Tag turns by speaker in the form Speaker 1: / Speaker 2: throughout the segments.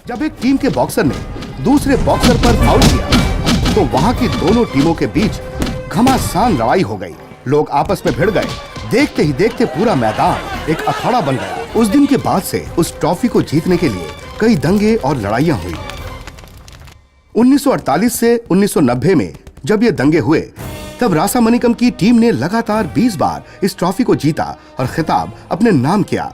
Speaker 1: जब एक टीम के बॉक्सर ने दूसरे बॉक्सर पर फाउल किया तो वहां की दोनों टीमों के बीच घमासान लड़ाई हो गई। लोग आपस में भिड़ गए। देखते ही देखते पूरा मैदान एक अखाड़ा बन गया। उस दिन के बाद से उस ट्रॉफी को जीतने के लिए कई दंगे और लड़ाइयां हुई। 1948 से 1990 में जब ये दंगे हुए तब रासामणिकम की टीम ने लगातार 20 बार इस ट्रॉफी को जीता और खिताब अपने नाम किया।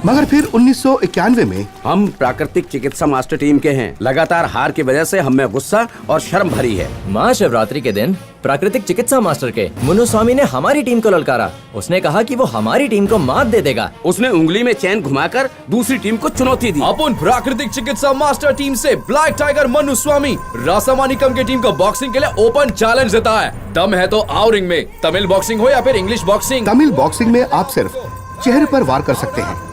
Speaker 1: मगर फिर 1991 में
Speaker 2: हम प्राकृतिक चिकित्सा मास्टर टीम के हैं। लगातार हार की वजह से हमें गुस्सा और शर्म भरी है।
Speaker 3: महाशिवरात्रि के दिन प्राकृतिक चिकित्सा मास्टर के मुनुस्वामी ने हमारी टीम को ललकारा। उसने कहा कि वो हमारी टीम को मात दे देगा।
Speaker 2: उसने उंगली में चैन घुमाकर दूसरी टीम को चुनौती दी।
Speaker 4: अपन प्राकृतिक चिकित्सा मास्टर टीम से ब्लैक टाइगर मनुस्वामी रासामणिकम की टीम को बॉक्सिंग के लिए ओपन चैलेंज देता है। दम है तो आओ रिंग में। तमिल बॉक्सिंग हो या फिर इंग्लिश बॉक्सिंग।
Speaker 1: तमिल बॉक्सिंग में आप सिर्फ चेहरे पर वार कर सकते हैं,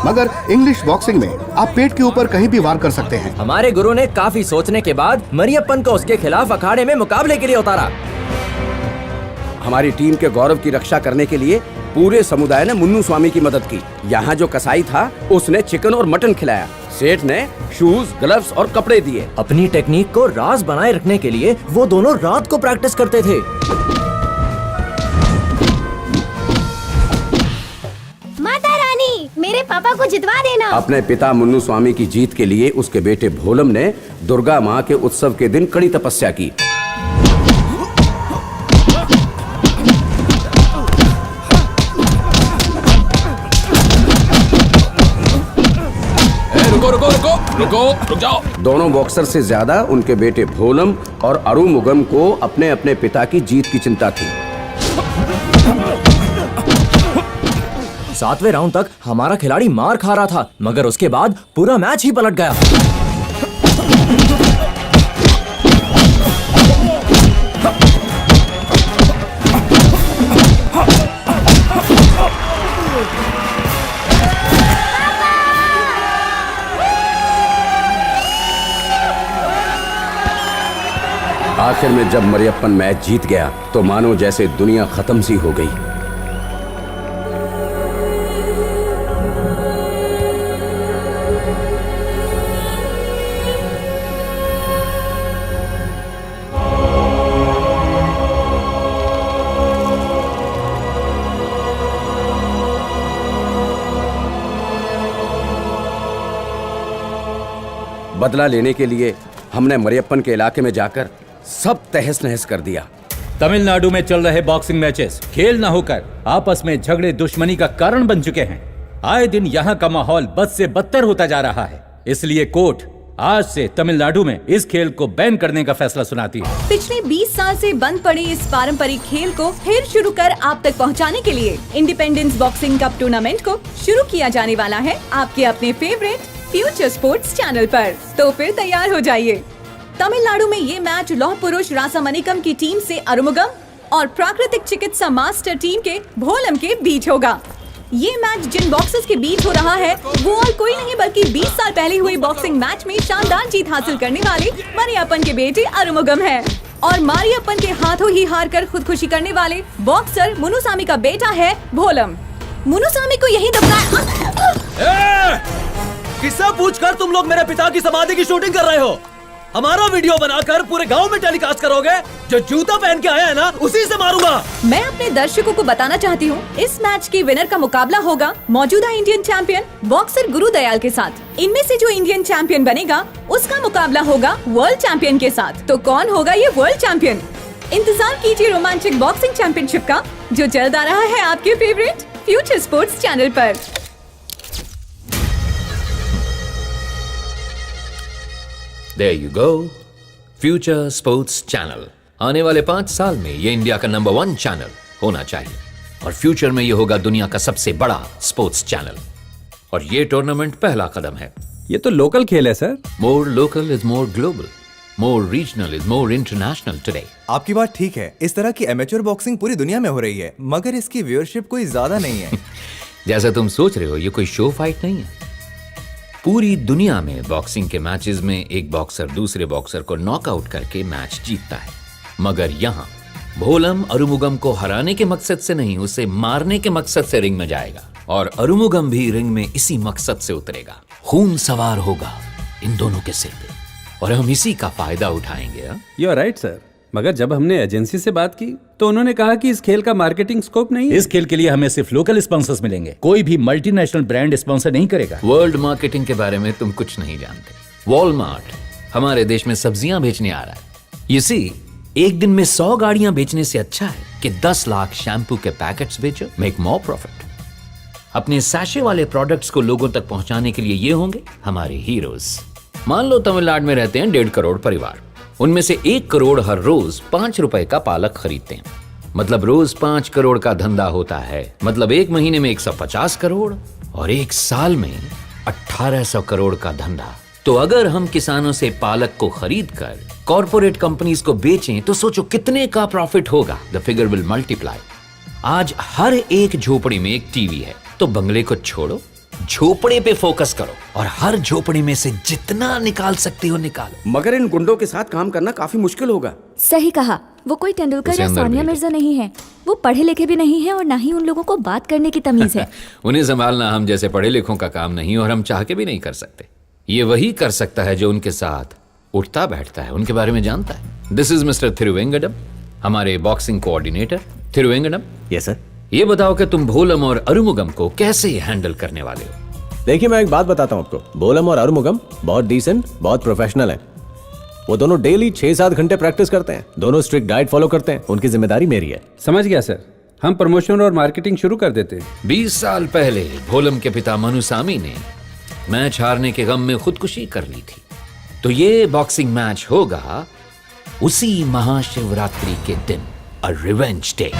Speaker 1: मगर इंग्लिश बॉक्सिंग में आप पेट के ऊपर कहीं भी वार कर सकते हैं।
Speaker 3: हमारे गुरु ने काफी सोचने के बाद मरियप्पन को उसके खिलाफ अखाड़े में मुकाबले के लिए उतारा।
Speaker 2: हमारी टीम के गौरव की रक्षा करने के लिए पूरे समुदाय ने मुन्नुस्वामी की मदद की। यहाँ जो कसाई था उसने चिकन और मटन खिलाया। सेठ ने शूज, ग्लव्स और कपड़े दिए।
Speaker 3: अपनी टेक्निक को राज बनाए रखने के लिए वो दोनों रात को प्रैक्टिस करते थे।
Speaker 5: माता रानी, मेरे पापा को जितवा देना।
Speaker 2: अपने पिता मुन्नुस्वामी की जीत के लिए उसके बेटे भोलम ने दुर्गा माँ के उत्सव के दिन कड़ी तपस्या की।
Speaker 4: रुक जाओ।
Speaker 2: दोनों बॉक्सर से ज्यादा उनके बेटे भोलम और अरुमुगम को अपने अपने पिता की जीत की चिंता थी।
Speaker 3: 7वें राउंड तक हमारा खिलाड़ी मार खा रहा था, मगर उसके बाद पूरा मैच ही पलट गया।
Speaker 2: आखिर में जब मरियप्पन मैच जीत गया तो मानो जैसे दुनिया खत्म सी हो गई। बदला लेने के लिए हमने मरियप्पन के इलाके में जाकर सब तहस नहस कर दिया।
Speaker 6: तमिलनाडु में चल रहे बॉक्सिंग मैचेस खेल न होकर आपस में झगड़े दुश्मनी का कारण बन चुके हैं। आए दिन यहाँ का माहौल बद से बदतर होता जा रहा है। इसलिए कोर्ट आज से तमिलनाडु में इस खेल को बैन करने का फैसला सुनाती है।
Speaker 7: पिछले 20 साल से बंद पड़े इस पारंपरिक खेल को फिर शुरू कर आप तक पहुंचाने के लिए इंडिपेंडेंस बॉक्सिंग कप टूर्नामेंट को शुरू किया जाने वाला है आपके अपने फेवरेट फ्यूचर स्पोर्ट्स चैनल पर। तो फिर तैयार हो जाइए। तमिलनाडु में ये मैच लौह पुरुष रासामणिकम की टीम से अरुमुगम और प्राकृतिक चिकित्सा मास्टर टीम के भोलम के बीच होगा। ये मैच जिन बॉक्सर्स के बीच हो रहा है वो और कोई नहीं बल्कि 20 साल पहले हुए बॉक्सिंग मैच में शानदार जीत हासिल करने वाले मरियप्पन के बेटे अरुमुगम है और मरियप्पन के हाथों ही हार कर खुदकुशी करने वाले बॉक्सर मुनुस्वामी का बेटा है भोलम। मुनुस्वामी को यही दबकाया।
Speaker 3: किस्सा पूछकर तुम लोग मेरे पिता की समाधि की शूटिंग कर रहे हो। हमारा वीडियो बनाकर पूरे गांव में टेलीकास्ट करोगे। जो जूता पहन के आया है ना उसी से मारूंगा।
Speaker 7: मैं अपने दर्शकों को बताना चाहती हूँ इस मैच की विनर का मुकाबला होगा मौजूदा इंडियन चैंपियन बॉक्सर गुरुदयाल के साथ। इनमें से जो इंडियन चैंपियन बनेगा उसका मुकाबला होगा वर्ल्ड चैंपियन के साथ। तो कौन होगा ये वर्ल्ड चैंपियन? इंतजार कीजिए रोमांचक बॉक्सिंग चैंपियनशिप का जो जल्द आ रहा है आपके फेवरेट फ्यूचर स्पोर्ट्स चैनल पर।
Speaker 8: There you go, Future Sports Channel। आने वाले 5 साल में ये इंडिया का नंबर 1 चैनल होना चाहिए और फ्यूचर में ये होगा दुनिया का सबसे बड़ा स्पोर्ट्स चैनल। और ये टूर्नामेंट पहला कदम है।
Speaker 6: ये तो लोकल खेल है sir.
Speaker 8: More local is more global, more regional is more international today.
Speaker 9: आपकी बात ठीक है। इस तरह की एमेच्योर बॉक्सिंग पूरी दुनिया में हो रही है, मगर इसकी व्यूअरशिप कोई ज्यादा नहीं है।
Speaker 8: जैसा तुम सोच रहे हो ये कोई शो फाइट नहीं है। पूरी दुनिया में बॉक्सिंग के मैचेस में एक बॉक्सर दूसरे बॉक्सर को नॉकआउट करके मैच जीतता है, मगर यहाँ भोलम अरुमुगम को हराने के मकसद से नहीं, उसे मारने के मकसद से रिंग में जाएगा और अरुमुगम भी रिंग में इसी मकसद से उतरेगा। खून सवार होगा, इन दोनों के सिर पे, और हम इसी का फायदा उठाएंगे।
Speaker 10: यू आर राइट सर, मगर जब हमने एजेंसी से बात की तो उन्होंने कहा कि इस खेल का मार्केटिंग स्कोप नहीं है।
Speaker 6: इस खेल के लिए हमें सिर्फ लोकल स्पॉन्सर्स मिलेंगे, कोई भी मल्टीनेशनल ब्रांड स्पॉन्सर नहीं करेगा।
Speaker 8: वर्ल्ड मार्केटिंग के बारे में तुम कुछ नहीं जानते। वॉलमार्ट हमारे देश में सब्जियां बेचने आ रहा है। You see, एक दिन में 100 गाड़ियां बेचने से अच्छा है कि 10 लाख शैम्पू के पैकेट्स बेचो, मेक मोर प्रॉफिट। अपने सैशे वाले प्रोडक्ट्स को लोगों तक पहुंचाने के लिए ये होंगे हमारे हीरोज। मान लो तमिलनाडु में रहते हैं 1.5 करोड़ परिवार, उनमें से 1 करोड़ हर रोज 5 रुपए का पालक खरीदते हैं। मतलब रोज 5 करोड़ का धंधा होता है, मतलब एक महीने में 150 करोड़ और एक साल में 1800 करोड़ का धंधा। तो अगर हम किसानों से पालक को खरीद कर कॉर्पोरेट कंपनीज को बेचें तो सोचो कितने का प्रॉफिट होगा। The figure will multiply. आज हर एक झोपड़ी में एक टीवी है, तो बंगले को छोड़ो, झोपड़े पे फोकस करो और हर झोपड़ी में से जितना निकाल सकते हो निकालो।
Speaker 2: मगर इन गुंडों के साथ काम करना काफी मुश्किल होगा।
Speaker 11: सही कहा, वो कोई तेंदुलकर या सानिया मिर्जा नहीं है, वो पढ़े लिखे भी नहीं है और ना ही उन लोगों को बात करने की तमीज है।
Speaker 8: उन्हें संभालना हम जैसे पढ़े लिखों का काम नहीं, और हम चाह के भी नहीं कर सकते। ये वही कर सकता है जो उनके साथ उठता बैठता है, उनके बारे में जानता है। दिस इज मिस्टर थिरुवेंगडम, हमारे boxing coordinator. Thiruvengadam,
Speaker 3: yes sir.
Speaker 8: ये बताओ कि तुम भोलम और अरुमुगम को कैसे हैंडल करने वाले हो?
Speaker 3: देखिए, मैं एक बात बताता हूँ आपको, बोलम और अरुमुगम बहुत डिसेंट, बहुत प्रोफेशनल है। वो दोनों डेली 6-7 घंटे प्रैक्टिस करते हैं, दोनों स्ट्रिक्ट डाइट फॉलो करते हैं। उनकी जिम्मेदारी मेरी है।
Speaker 10: समझ गया सर, हम प्रमोशन और मार्केटिंग शुरू कर देते हैं।
Speaker 8: 20 साल पहले भोलम के पिता मनुस्वामी ने मैच हारने के गम में खुदकुशी कर ली थी, तो ये बॉक्सिंग मैच होगा उसी महाशिवरात्रि के दिन, अ रिवेंज डे।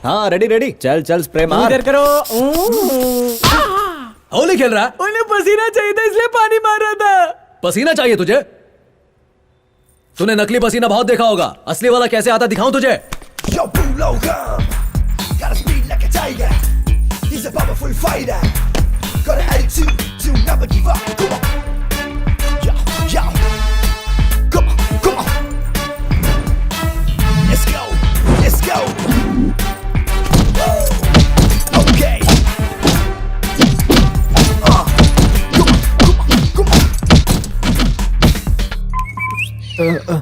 Speaker 3: हाँ, रेडी रेडी, चल चल स्प्रे मार। इधर करो। होली खेल रहा है?
Speaker 4: उन्हें पसीना चाहिए था इसलिए पानी मार रहा था।
Speaker 3: पसीना चाहिए तुझे? तूने नकली पसीना बहुत देखा होगा, असली वाला कैसे आता दिखाऊं तुझे?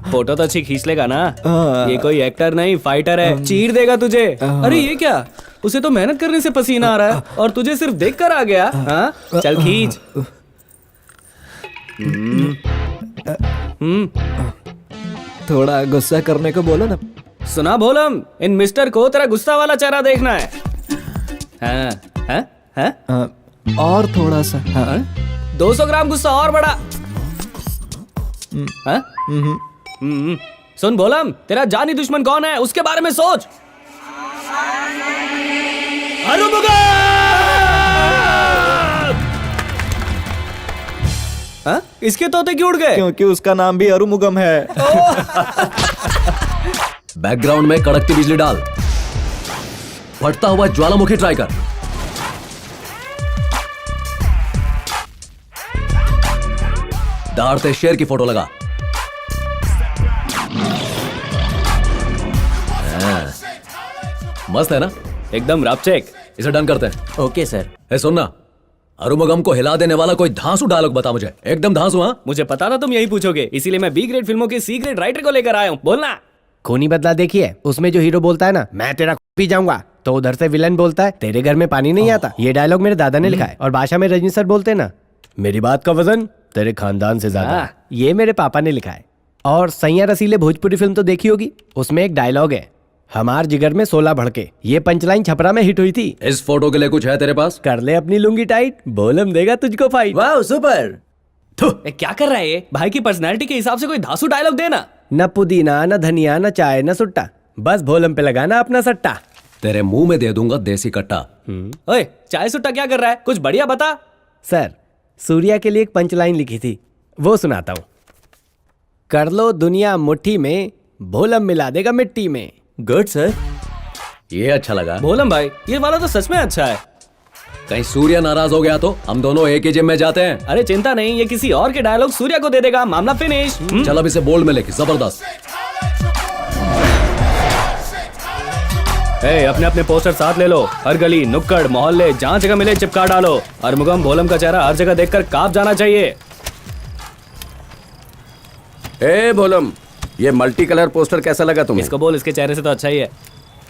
Speaker 12: फोटो तो अच्छी खींच लेगा ना? ये कोई एक्टर नहीं, फाइटर है, चीर देगा तुझे। अरे ये क्या, उसे तो मेहनत करने से पसीना आ रहा है और तुझे सिर्फ देख कर आ गया। हाँ चल खींच।
Speaker 3: थोड़ा गुस्सा करने को बोलो ना।
Speaker 12: सुना भोलम, इन मिस्टर को तेरा गुस्सा वाला चेहरा देखना है। हाँ, हाँ, हाँ?
Speaker 3: और थोड़ा सा। हाँ?
Speaker 12: 200 ग्राम गुस्सा और बड़ा। हाँ? सुन भोलम, तेरा जानी दुश्मन कौन है उसके बारे में सोच। हाँ? इसके तोते क्यों उड़ गए?
Speaker 3: क्योंकि उसका नाम भी अरुमुगम है। बैकग्राउंड में कड़कती बिजली डाल, फटता हुआ ज्वालामुखी ट्राई कर। दहाड़ते शेर की फोटो लगा। मस्त है ना?
Speaker 12: एकदम रफ चेक।
Speaker 3: इसे डन करते हैं।
Speaker 12: Okay sir.
Speaker 3: ए सुनना, अरुमुगम को हिला देने वाला कोई धांसू डायलॉग बता मुझे, एकदम धांसू। हाँ,
Speaker 12: मुझे पता था तुम यही पूछोगे, इसीलिए मैं बी ग्रेड फिल्मों के सी ग्रेड राइटर को लेकर आया हूँ। बोलना।
Speaker 13: खूनी बदला देखिए, उसमें जो हीरो बोलता है ना, मैं तेरा पी जाऊंगा, तो उधर से विलन बोलता है तेरे घर में पानी नहीं आता। ये डायलॉग मेरे दादा ने लिखा है। और भाषा में रजनी सर बोलते हैं ना, मेरी बात का वजन तेरे खानदान से ज्यादा है। ये मेरे पापा ने लिखा है। और सैया रसीले भोजपुरी फिल्म तो देखी होगी, उसमें एक डायलॉग है, हमार जिगर में 16 भड़के। ये पंचलाइन छपरा में हिट हुई थी।
Speaker 3: इस फोटो के लिए कुछ है तेरे पास?
Speaker 13: कर ले अपनी लुंगी टाइट, बोलम देगा तुझको फाइट।
Speaker 12: वाह सुपर। क्या कर रहा है ये? भाई की पर्सनैलिटी के हिसाब से कोई धांसू डायलॉग देना।
Speaker 13: न पुदीना, न धनिया, न चाय, न सुट्टा, बस भोलम पे लगाना अपना सट्टा।
Speaker 3: तेरे मुंह में दे दूंगा देसी कट्टा।
Speaker 12: ओए, चाय सुट्टा क्या कर रहा है? कुछ बढ़िया बता।
Speaker 13: सर, सूर्या के लिए एक पंचलाइन लिखी थी, वो सुनाता हूँ। कर लो दुनिया मुट्ठी में, भोलम मिला देगा मिट्टी में।
Speaker 3: गुड सर, ये अच्छा लगा।
Speaker 12: भोलम भाई, ये वाला तो सच में अच्छा है।
Speaker 3: कहीं सूर्या नाराज हो गया तो हम दोनों एक ही जिम में जाते हैं।
Speaker 12: अरे चिंता नहीं, ये किसी और के डायलॉग सूर्या को दे देगा, मामला फिनिश।
Speaker 3: चल अब इसे बोल्ड में लेके, जबरदस्त।
Speaker 12: अपने अपने पोस्टर साथ ले लो, हर गली नुक्कड़ मोहल्ले जहाँ जगह मिले चिपका डालो। अरमुगम भोलम का चेहरा हर जगह देखकर कांप जाना चाहिए।
Speaker 2: ए भोलम, ये मल्टी कलर पोस्टर कैसा लगा तुम्हें?
Speaker 12: इसको बोल, इसके चेहरे से तो अच्छा ही है।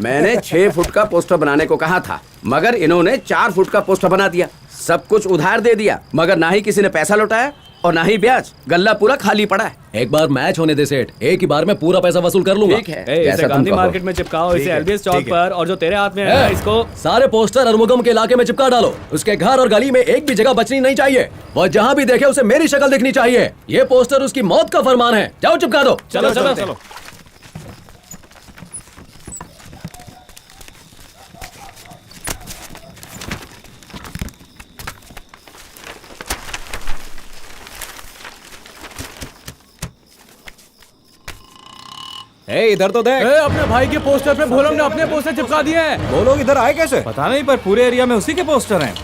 Speaker 2: मैंने 6 फुट का पोस्टर बनाने को कहा था, मगर इन्होंने 4 फुट का पोस्टर बना दिया। सब कुछ उधार दे दिया, मगर ना ही किसी ने पैसा लौटाया और ना ही ब्याज। गल्ला पूरा खाली पड़ा है।
Speaker 3: एक बार मैच होने दे सेठ, एक ही बार में पूरा पैसा वसूल कर लूंगा।
Speaker 2: ठीक है,
Speaker 12: इसे
Speaker 2: जैसा तुम
Speaker 12: गांधी
Speaker 2: कहो।
Speaker 12: मार्केट में चिपकाओ, इसे एलबीएस चौक पर, और जो तेरे हाथ में है इसको
Speaker 3: सारे पोस्टर अरमुगम के इलाके में चिपका डालो। उसके घर और गली में एक भी जगह बचनी नहीं चाहिए। वह जहाँ भी देखे उसे मेरी शक्ल दिखनी चाहिए। ये पोस्टर उसकी मौत का फरमान है। जाओ चिपका दो।
Speaker 12: चलो चलो चलो।
Speaker 9: इधर तो देख।
Speaker 3: अपने भाई के पोस्टर पे भोलम ने अपने पोस्टर चिपका दिए हैं।
Speaker 9: वो लोग इधर आए कैसे पता नहीं, पर पूरे एरिया में उसी के पोस्टर हैं।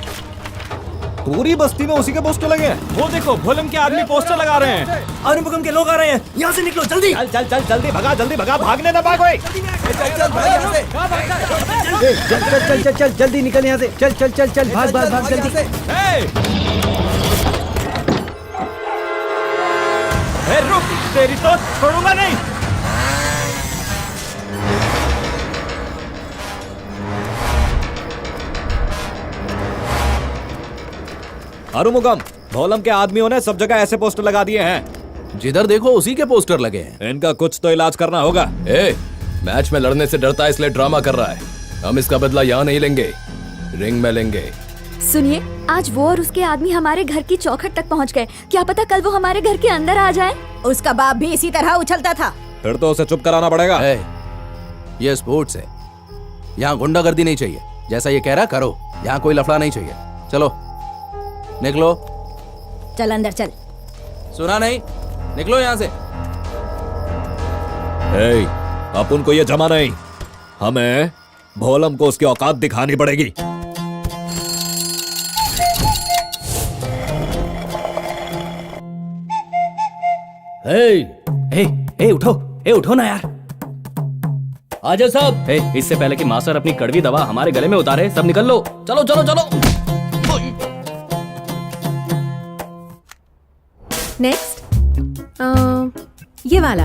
Speaker 9: पूरी बस्ती में उसी के पोस्टर लगे हैं। वो देखो, भोलम के आदमी पोस्टर लगा रहे हैं। अरुमुगम के लोग आ रहे हैं। यहाँ से निकलो जल्दी। चल चल चल जल्दी भगा, जल्दी भगा, भागने ना भागो।
Speaker 13: चल चल चल जल्दी निकल यहाँ से। चल चल चल चल भाग भाग भाग जल्दी।
Speaker 9: रुक, तेरी तो छोड़ूंगा नहीं। अरुमुगम, भोलम के आदमियों ने सब जगह ऐसे पोस्टर लगा दिए हैं।
Speaker 3: जिधर देखो उसी के पोस्टर लगे हैं।
Speaker 9: इनका कुछ तो इलाज करना होगा।
Speaker 3: मैच में लड़ने से डरता है इसलिए ड्रामा कर रहा है। हम इसका बदला यहाँ नहीं लेंगे, रिंग में लेंगे।
Speaker 11: सुनिए, आज वो और उसके आदमी हमारे घर की चौखट तक पहुंच गए। क्या पता कल वो हमारे घर के अंदर आ जाए।
Speaker 7: उसका बाप भी इसी तरह उछलता था।
Speaker 9: फिर तो उसे चुप कराना पड़ेगा।
Speaker 3: ये स्पोर्ट्स है, यहाँ गुंडागर्दी नहीं चाहिए। जैसा ये कह रहा करो, यहाँ कोई लफड़ा नहीं चाहिए। चलो निकलो।
Speaker 7: चल अंदर चल।
Speaker 3: सुना नहीं? निकलो यहाँ से।
Speaker 9: अपन को ये जमा नहीं, हमें भोलम को उसकी औकात दिखानी पड़ेगी।
Speaker 12: उठो ना यार।
Speaker 3: आजा साहब।
Speaker 12: इससे पहले कि मास्टर अपनी कड़वी दवा हमारे गले में उतारे, सब निकल लो।
Speaker 3: चलो चलो चलो।
Speaker 7: नेक्स्ट ये वाला।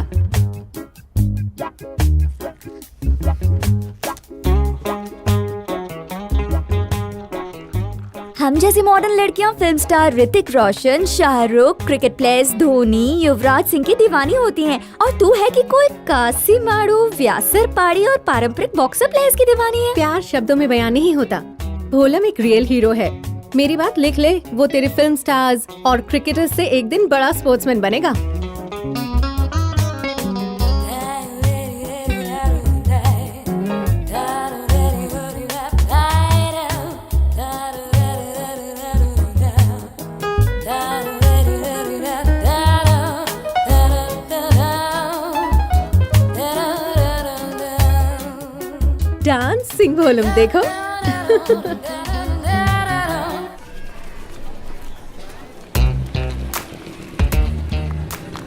Speaker 11: हम जैसी मॉडर्न लड़कियां film star Hrithik Roshan, Shahrukh, cricket players Dhoni, Yuvraj Singh की दीवानी होती हैं। और तू है कि कोई काशी मारू, व्यासर पाड़ी और पारंपरिक बॉक्सर प्लेयर्स की दीवानी है।
Speaker 7: प्यार शब्दों में बयान नहीं होता। भोलम एक रियल हीरो है। मेरी बात लिख ले, वो तेरे फिल्म स्टार्स और क्रिकेटर्स से एक दिन बड़ा स्पोर्ट्समैन बनेगा। डांसिंग भोलम देखो।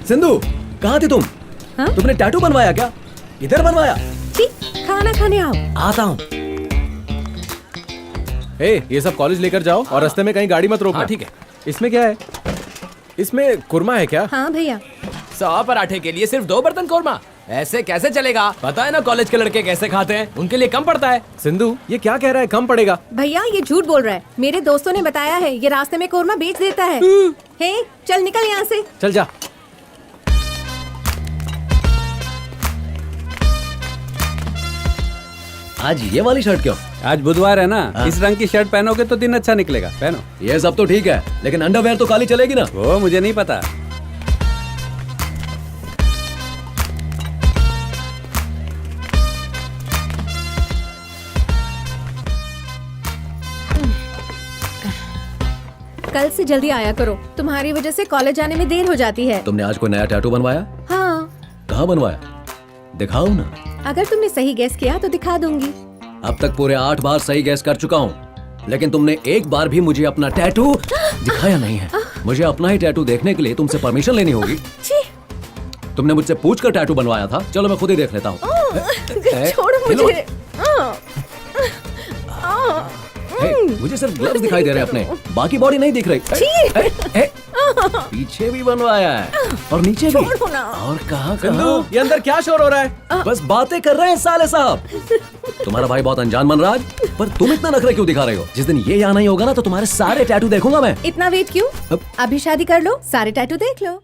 Speaker 3: सिंधु, कहाँ थी तुम?
Speaker 7: हाँ?
Speaker 3: तुमने टैटू बनवाया क्या? इधर बनवाया?
Speaker 7: खाना खाने आओ।
Speaker 3: आता हूँ। ये सब कॉलेज लेकर जाओ और रास्ते में कहीं गाड़ी मत रोकना। ठीक है। इसमें क्या है? इसमें कुरमा है क्या?
Speaker 7: हाँ भैया।
Speaker 12: 100 पराठे के लिए सिर्फ 2 बर्तन कोरमा, ऐसे कैसे चलेगा? पता है ना कॉलेज के लड़के कैसे खाते हैं, उनके लिए कम पड़ता है।
Speaker 3: सिंधु, ये क्या कह रहा है कम पड़ेगा?
Speaker 7: भैया ये झूठ बोल रहा है। मेरे दोस्तों ने बताया है ये रास्ते में कोरमा बेच देता है। हे, चल निकल यहाँ से।
Speaker 3: चल जा। आज ये वाली शर्ट क्यों?
Speaker 10: आज बुधवार है ना, इस रंग की शर्ट पहनोगे तो दिन अच्छा निकलेगा। पहनो।
Speaker 3: ये सब तो ठीक है, लेकिन अंडरवेयर तो काली चलेगी ना?
Speaker 10: वो मुझे नहीं पता।
Speaker 7: कल से जल्दी आया करो, तुम्हारी वजह से कॉलेज जाने में देर हो जाती है।
Speaker 3: तुमने आज कोई नया टैटू बनवाया?
Speaker 7: हाँ।
Speaker 3: कहाँ बनवाया? दिखाओ ना।
Speaker 7: अगर तुमने सही गैस किया तो दिखा दूंगी।
Speaker 3: अब तक पूरे 8 बार सही गैस कर चुका हूँ, लेकिन तुमने एक बार भी मुझे अपना टैटू दिखाया नहीं है। मुझे अपना ही टैटू देखने के लिए तुमसे परमिशन लेनी होगी। तुमने मुझसे पूछ कर टैटू बनवाया था। चलो मैं खुद ही देख लेता हूँ।
Speaker 7: छोड़ो मुझे।
Speaker 3: मुझे सिर्फ ग्लव्स दिखाई दे रहे हैं अपने, बाकी बॉडी नहीं दिख रही। पीछे भी बनवाया है और नीचे भी। और कहाँ
Speaker 12: सिंधु, ये अंदर क्या शोर हो रहा है?
Speaker 3: बस बातें कर रहे हैं साले साहब। तुम्हारा भाई बहुत अनजान बन रहा है, पर तुम इतना नखरे क्यों दिखा रहे हो? जिस दिन ये यहाँ नहीं होगा ना तो तुम्हारे सारे टैटू देखूंगा मैं।
Speaker 7: इतना वेट क्यों? अभी शादी कर लो, सारे टैटू देख लो।